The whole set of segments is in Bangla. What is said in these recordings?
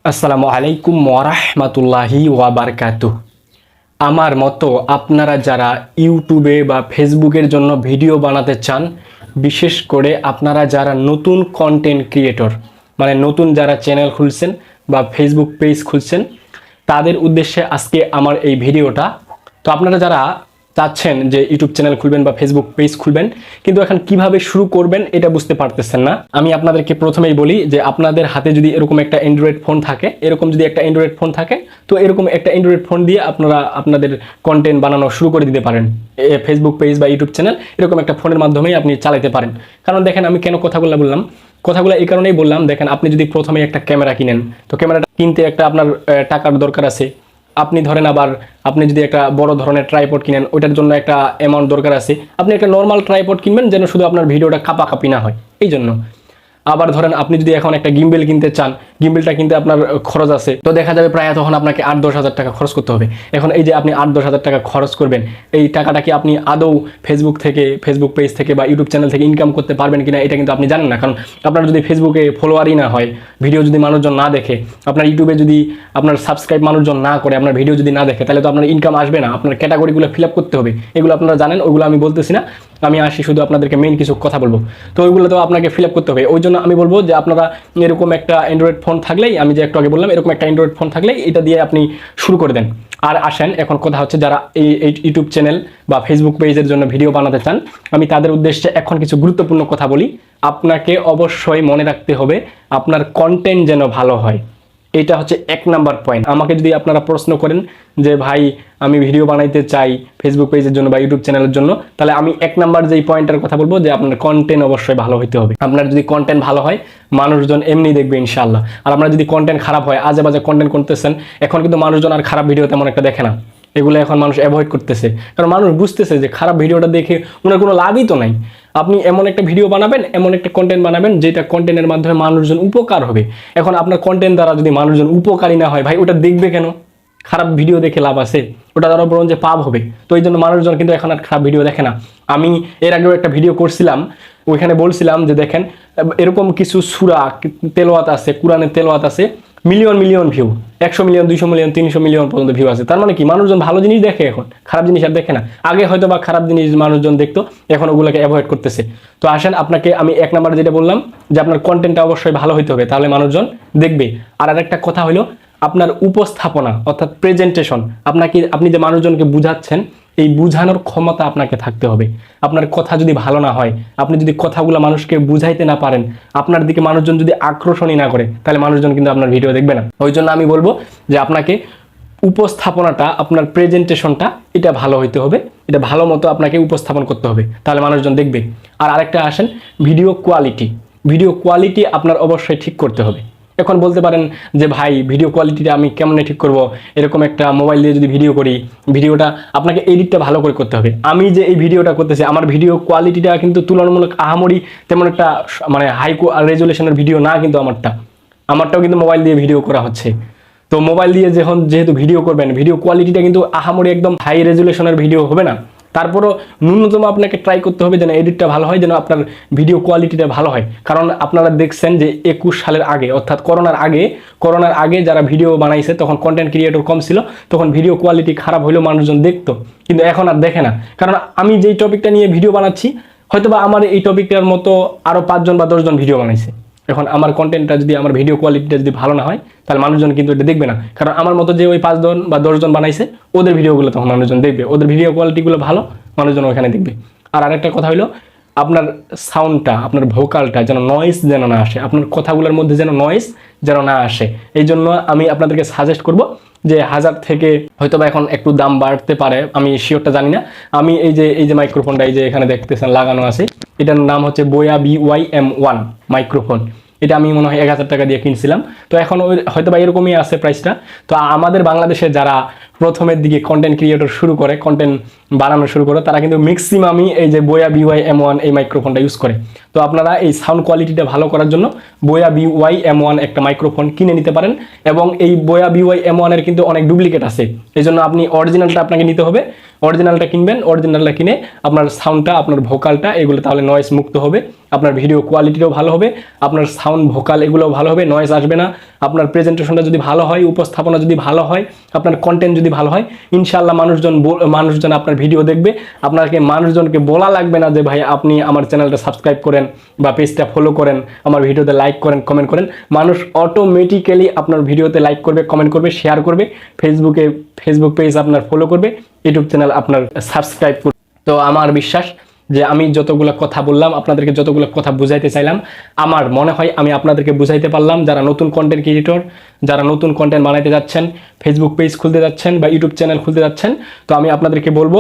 আসসালামু আলাইকুম ওয়ারাহমাতুল্লাহি ওয়াবারকাতুহ। আমার মতো আপনারা যারা ইউটিউবে বা ফেসবুকের জন্য ভিডিও বানাতে চান, বিশেষ করে আপনারা যারা নতুন কন্টেন্ট ক্রিয়েটর, মানে নতুন যারা চ্যানেল খুলছেন বা ফেসবুক পেজ খুলছেন, তাদের উদ্দেশ্যে আজকে আমার এই ভিডিওটা। তো আপনারা যারা চাচ্ছেন যে ইউটিউব চ্যানেল খুলবেন বা ফেসবুক পেজ খুলবেন, কিন্তু এখন কিভাবে শুরু করবেন এটা বুঝতে পারতেছেন না, আমি আপনাদেরকে প্রথমেই বলি যে আপনাদের হাতে যদি এরকম একটা অ্যান্ড্রয়েড ফোন থাকে, তো এরকম একটা অ্যান্ড্রয়েড ফোন দিয়ে আপনারা আপনাদের কন্টেন্ট বানানো শুরু করে দিতে পারেন। ফেসবুক পেজ বা ইউটিউব চ্যানেল এরকম একটা ফোনের মাধ্যমেই আপনি চালাতে পারেন। কারণ দেখেন, আমি কেন কথাগুলো বললাম, কথাগুলো এই কারণেই বললাম, দেখেন আপনি যদি প্রথমে একটা ক্যামেরা কিনেন, তো ক্যামেরাটা কিনতে একটা আপনার টাকার দরকার আছে। আপনি ধরেন আবার আপনি যদি একটা বড় ধরনের ট্রাইপড কিনেন, ওইটার জন্য একটা অ্যামাউন্ট দরকার আছে। আপনি একটা নর্মাল ট্রাইপড কিনবেন যেন শুধু আপনার ভিডিওটা কাপাকাপি না হয়, এই জন্য। আবার ধরেন আপনি যদি এখন একটা গিম্বেল কিনতে চান, গিম্বেলটা কিনতে আপনার খরচ আছে, তো দেখা যাবে প্রায় তখন আপনাকে 8-10 হাজার টাকা খরচ করতে হবে। এখন এই যে আপনি 8-10 হাজার টাকা খরচ করবেন, এই টাকাটা কি আপনি আদৌ ফেসবুক পেজ থেকে বা ইউটিউব চ্যানেল থেকে ইনকাম করতে পারবেন কিনা এটা কিন্তু আপনি জানেন না। কারণ আপনার যদি ফেসবুকে ফলোয়ারই না হয়, ভিডিও যদি মানুষজন না দেখে, আপনার ইউটিউবে যদি আপনার সাবস্ক্রাইব মানুষজন না করে, আপনার ভিডিও যদি না দেখে, তাহলে তো আপনার ইনকাম আসবে না। আপনার ক্যাটাগরিগুলো ফিল আপ করতে হবে, এগুলো আপনারা জানেন, ওইগুলো আমি বলতেছি না। আমি আসি শুধু আপনাদেরকে মেইন কিছু কথা বলবো। তো ওইগুলো তো আপনাকে ফিল আপ করতে হবে। ওই জন্য আমি বলবো যে আপনারা এরকম একটা অ্যান্ড্রয়েড ফোন থাকলেই, আমি যে একটু আগে বললাম, এরকম একটা অ্যান্ড্রয়েড ফোন থাকলেই এটা দিয়ে আপনি শুরু করে দেন। আর আসেন, এখন কথা হচ্ছে যারা এই ইউটিউব চ্যানেল বা ফেসবুক পেজের জন্য ভিডিও বানাতে চান, আমি তাদের উদ্দেশ্যে এখন কিছু গুরুত্বপূর্ণ কথা বলি। আপনাকে অবশ্যই মনে রাখতে হবে আপনার কন্টেন্ট যেন ভালো হয়, এটা হচ্ছে 1 নাম্বার পয়েন্ট। আমাকে যদি আপনারা প্রশ্ন করেন যে ভাই আমি ভিডিও বানাইতে চাই ফেসবুক পেজের জন্য বা ইউটিউব চ্যানেলের জন্য, তাহলে আমি 1 নাম্বার যেই পয়েন্টের কথা বলবো যে আপনার কন্টেন্ট অবশ্যই ভালো হইতে হবে। আপনার যদি কন্টেন্ট ভালো হয়, মানুষজন এমনি দেখবে ইনশাআল্লাহ। আর আপনার যদি কন্টেন্ট খারাপ হয়, আজে বাজে কন্টেন্ট করতেছেন, এখন কিন্তু মানুষজন আর খারাপ ভিডিও তেমন একটা দেখে না। এগুলো এখন মানুষ অ্যাভয়েড করতেছে, কারণ মানুষ বুঝতেছে যে খারাপ ভিডিওটা দেখে ওনার কোনো লাভই তো নাই। আপনি এমন একটা ভিডিও বানাবেন, এমন একটা কন্টেন্ট বানাবেন যেটা কন্টেন্টের মাধ্যমে মানুষজন উপকার হবে। এখন আপনার কন্টেন্ট দ্বারা যদি মানুষজন উপকারী না হয়, ভাই ওটা দেখবে কেন? খারাপ ভিডিও দেখে লাভ আছে? ওটা দ্বারা বরং যে পাপ হবে। তো এই জন্য মানুষজন কিন্তু এখন আর খারাপ ভিডিও দেখে না। আমি এর আগেও একটা ভিডিও করছিলাম, ওইখানে বলছিলাম যে দেখেন এরকম কিছু সূরা তেলাওয়াত আছে, কোরআনের তেলাওয়াত আছে, million million view, 100 million, 200 million, 300 million পর্যন্ত ভিউ আছে। তার মানে কি মানুষজন ভালো জিনিস দেখে, এখন খারাপ জিনিস আর দেখে না। আগে হয়তো বা খারাপ জিনিস মানুষজন দেখতো, এখন ওগুলোকে অ্যাভয়েড করতেছে। তো আসেন, আপনাকে আমি 1 নাম্বার যেটা বললাম যে আপনার কন্টেন্টটা অবশ্যই ভালো হইতে হবে, তাহলে মানুষজন দেখবে। আর আরেকটা কথা হলো আপনার উপস্থাপনা, অর্থাৎ প্রেজেন্টেশন। আপনি যে মানুষজনকে বুঝাচ্ছেন, এই বুঝানোর ক্ষমতা আপনাকে থাকতে হবে। আপনার কথা যদি ভালো না হয়, আপনি যদি কথাগুলো মানুষকে বুঝাইতে না পারেন, আপনার দিকে মানুষজন যদি আকর্ষণই না করে, তাহলে মানুষজন কিন্তু আপনার ভিডিও দেখবে না। ওই জন্য আমি বলবো যে আপনাকে উপস্থাপনাটা, আপনার প্রেজেন্টেশনটা এটা ভালো হইতে হবে, এটা ভালো মতো আপনাকে উপস্থাপন করতে হবে, তাহলে মানুষজন দেখবে। আর আরেকটা আসেন, ভিডিও কোয়ালিটি আপনার অবশ্যই ঠিক করতে হবে। এখন বলতে পারেন যে ভাই ভিডিও কোয়ালিটিটা আমি কেমনে ঠিক করব? এরকম একটা মোবাইল দিয়ে যদি ভিডিও করি, ভিডিওটা আপনাকে এডিটটা ভালো করে করতে হবে। আমি যে এই ভিডিওটা করতেছি, আমার ভিডিও কোয়ালিটিটা কিন্তু তুলনামূলক আহামরি তেমন একটা মানে হাই রেজুলেশনের ভিডিও না, কিন্তু আমারটাও কিন্তু মোবাইল দিয়ে ভিডিও করা হচ্ছে। তো মোবাইল দিয়ে যেহেতু ভিডিও করবেন, ভিডিও কোয়ালিটিটা কিন্তু আহামরি একদম হাই রেজুলেশনের ভিডিও হবে না। তারপরও ন্যূনতম আপনাকে ট্রাই করতে হবে যেন এডিটটা ভালো হয়, যেন আপনার ভিডিও কোয়ালিটিটা ভালো হয়। কারণ আপনারা দেখছেন যে 21 সালের আগে, অর্থাৎ করোনার আগে যারা ভিডিও বানাইছে, তখন কন্টেন্ট ক্রিয়েটর কম ছিল, তখন ভিডিও কোয়ালিটি খারাপ হলেও মানুষজন দেখতো, কিন্তু এখন আর দেখে না। কারণ আমি যেই টপিকটা নিয়ে ভিডিও বানাচ্ছি, হয়তোবা আমার এই টপিকটার মতো আরও 5 জন বা 10 জন ভিডিও বানাইছে। এখন আমার কন্টেন্টটা যদি, আমার ভিডিও কোয়ালিটিটা যদি ভালো না হয়, তাহলে মানুষজন কিন্তু এটা দেখবে না। কারণ আমার মতো যে ওই 5 জন বা 10 জন বানাইছে, ওদের ভিডিওগুলো তখন মানুষজন দেখবে, ওদের ভিডিও কোয়ালিটিগুলো ভালো, মানুষজন ওখানে দেখবে। আর আরেকটা কথা হলো, আপনার সাউন্ডটা, আপনার ভোকালটা যেন নয়েজ যেন না আসে, আপনার কথাগুলোর মধ্যে যেন নয়েজ যেন না আসে। এই জন্য আমি আপনাদেরকে সাজেস্ট করব যে 1000 থেকে হয়তো বা এখন একটু দাম বাড়তে পারে, আমি শিওরটা জানি না। আমি এই যে মাইক্রোফোনটা এই যে এখানে দেখতেছেন লাগানো আছে, এটার নাম হচ্ছে বোয়া BYM1 মাইক্রোফোন। এটা আমি মনে হয় 1000 টাকা দিয়ে কিনছিলাম। তো এখন হয়তো বা এরকমই আছে প্রাইসটা। তো আমাদের বাংলাদেশে যারা প্রথমের দিকে কন্টেন্ট ক্রিয়েটর শুরু করে, কন্টেন্ট বানানো শুরু করে, তারা কিন্তু ম্যাক্সিমামই এই যে বোয়া BYM1 এই মাইক্রোফোনটা ইউজ করে। তো আপনারা এই সাউন্ড কোয়ালিটিটা ভালো করার জন্য বোয়া BYM1 একটা মাইক্রোফোন কিনে নিতে পারেন। এবং এই বোয়া BYM1 এর কিন্তু অনেক ডুপ্লিকেট আছে, এই জন্য আপনি অরিজিনালটা আপনাকে নিতে হবে। অরিজিনালটা কিনবেন, অরিজিনালটা কিনে আপনার সাউন্ডটা, আপনার ভোকালটা, এগুলো তাহলে নয়েজ মুক্ত হবে। আপনার ভিডিও কোয়ালিটিও ভালো হবে, আপনার সাউন্ড ভোকাল এগুলোও ভালো হবে, নয়েজ আসবে না। আপনার প্রেজেন্টেশনটা যদি ভালো হয়, উপস্থাপনা যদি ভালো হয়, আপনার কন্টেন্ট যদি ভালো হয়, ইনশাআল্লাহ মানুষজন আপনার ভিডিও দেখবে। আপনাকে মানুষজনকে বলা লাগবে না যে ভাই আপনি আমার চ্যানেলটা সাবস্ক্রাইব করেন বা পেজটা ফলো করেন, আমার ভিডিওতে লাইক করেন, কমেন্ট করেন। মানুষ অটোমেটিক্যালি আপনার ভিডিওতে লাইক করবে, কমেন্ট করবে, শেয়ার করবে, ফেসবুক পেজ আপনার ফলো করবে, ইউটিউব চ্যানেল আপনার সাবস্ক্রাইব করবে। তো আমার বিশ্বাস যে আমি যতগুলো কথা বললাম, আপনাদেরকে যতগুলো কথা বুঝাইতে চাইলাম, আমার মনে হয় আমি আপনাদেরকে বুঝাইতে পারলাম। যারা নতুন কন্টেন্ট ক্রিয়েটর, যারা নতুন কন্টেন্ট বানাইতে যাচ্ছেন, ফেসবুক পেজ খুলতে যাচ্ছেন বা ইউটিউব চ্যানেল খুলতে যাচ্ছেন, তো আমি আপনাদেরকে বলবো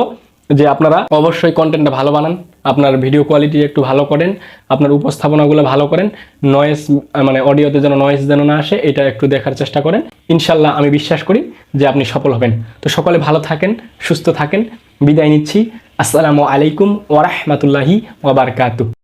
যে আপনারা অবশ্যই কন্টেন্টটা ভালো বানান, আপনার ভিডিও কোয়ালিটি একটু ভালো করেন, আপনার উপস্থাপনাগুলো ভালো করেন, নয়েজ মানে অডিওতে যেন নয়েজ যেন না আসে, এটা একটু দেখার চেষ্টা করেন। ইনশাল্লাহ আমি বিশ্বাস করি যে আপনি সফল হবেন। তো সকলে ভালো থাকেন, সুস্থ থাকেন, বিদায় নিচ্ছি। আসসালামু আলাইকুম ওয়া রাহমাতুল্লাহি ওয়া বারাকাতুহু।